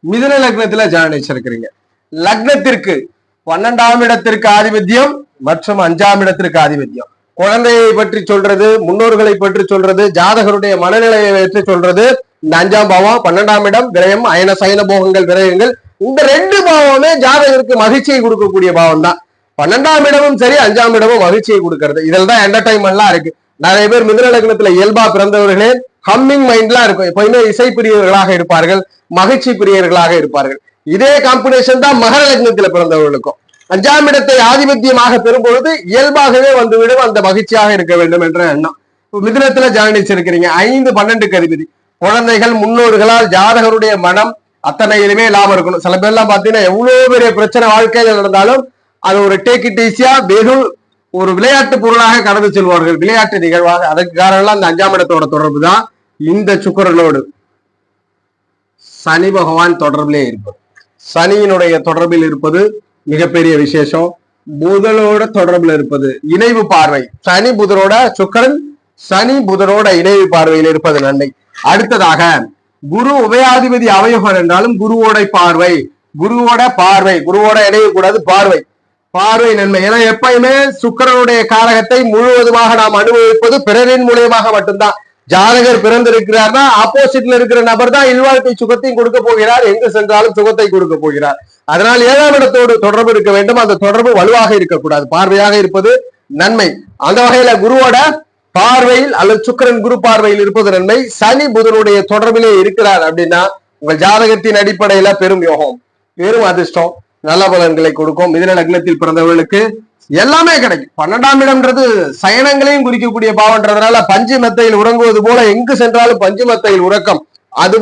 மிதுன லக்னத்துல ஜனனம் இருக்கிறீங்க. லக்னத்திற்கு 12ஆம் இடத்திற்கு ஆதிபத்தியம் மற்றும் 5ஆம் இடத்திற்கு ஆதிபத்தியம். குழந்தையை பற்றி சொல்றது, முன்னோர்களை பற்றி சொல்றது, ஜாதகருடைய மனநிலையை பற்றி சொல்றது இந்த 5ஆம் பாவம். 12ஆம் இடம் விரயம், அயன சயன போகங்கள், விரயங்கள். இந்த 2 பாவமே ஜாதகருக்கு மகிழ்ச்சியை கொடுக்கக்கூடிய பாவம் தான். 12ஆம் இடமும் சரி, 5ஆம் இடமும் மகிழ்ச்சியை கொடுக்கறது. இதில் தான் என்டர்டைன்மெண்ட்லாம் இருக்கு. நிறைய பேர் மிதுன லக்னத்துல இயல்பா பிறந்தவர்களே ஹம்மிங் மைண்ட்லாம் இருக்கும். எப்பயுமே இசை பிரியர்களாக இருப்பார்கள், மகிழ்ச்சி பிரியர்களாக இருப்பார்கள். இதே காம்பினேஷன் தான் மகர லக்னத்துல பிறந்தவர்களுக்கும். 5ஆம் இடத்தை ஆதிபத்தியமாக பெறும்பொழுது இயல்பாகவே வந்துவிடும் அந்த மகிழ்ச்சியாக இருக்க வேண்டும் என்ற எண்ணம். மிதுனத்துல ஜனனிச்சிருக்கிறீங்க. 5, 12க்கு அதிபதி. குழந்தைகள், முன்னோர்களால் ஜாதகருடைய மனம் அத்தனையிலுமே லாபம் இருக்கணும். சில பேர்லாம் பாத்தீங்கன்னா எவ்வளவு பெரிய பிரச்சனை வாழ்க்கையில நடந்தாலும் அது ஒரு டேக் இட் ஈஸியா வெகு ஒரு விளையாட்டு பொருளாக கடந்து செல்வார்கள், விளையாட்டு நிகழ்வாக. அதற்கு காரணம் அந்த 5ஆம் இடத்தோட தொடர்பு தான். இந்த சுக்கிரனோடு சனி பகவான் தொடர்பிலே இருப்பது, சனியினுடைய தொடர்பில் இருப்பது மிகப்பெரிய விசேஷம். புதனோட தொடர்புல இருப்பது, இணைவு பார்வை. சனி புதனோட, சுக்கிரன் சனி புதனோட இணைவு பார்வையில் இருப்பது நன்மை. அடுத்ததாக குரு உபயாதிபதி அவயோகர் என்றாலும் குருவோட பார்வை, குருவோட பார்வை, குருவோட இணைவு கூடாது, பார்வை, பார்வை நன்மை. ஏன்னா எப்பயுமே சுக்கிரனுடைய காரகத்தை முழுவதுமாக நாம் அனுபவிப்பது பிறரின் மூலியமாக மட்டும்தான். ஜாதகர் பிறந்திருக்கிறார்னா ஆப்போசிட்ல இருக்கிற நபர் தான் இல்வாழ்க்கை சுகத்தையும் கொடுக்க போகிறார், எங்கு சென்றாலும் சுகத்தை கொடுக்க போகிறார். அதனால் 7ஆம் இடத்தோடு தொடர்பு இருக்க வேண்டும். அந்த தொடர்பு வலுவாக இருக்கக்கூடாது, பார்வையாக இருப்பது நன்மை. அந்த வகையில குருவோட பார்வையில் அல்லது சுக்கிரன் குரு பார்வையில் இருப்பது நன்மை. சனி புதனுடைய தொடர்பிலே இருக்கிறார் அப்படின்னா உங்கள் ஜாதகத்தின் அடிப்படையில பெரும் யோகம், பெரும் அதிர்ஷ்டம், நல்ல பலன்களை கொடுக்கும். மிதுன லக்னத்தில் பிறந்தவர்களுக்கு எல்லாமே கிடைக்கும். 12ஆம் இடம்ன்றது சயனங்களையும் குறிக்கக்கூடிய பாவன்றதுனால பஞ்சு மெத்தையில் உறங்குவது போல எங்கு சென்றாலும் பஞ்சு மெத்தையில் உறக்கம். அது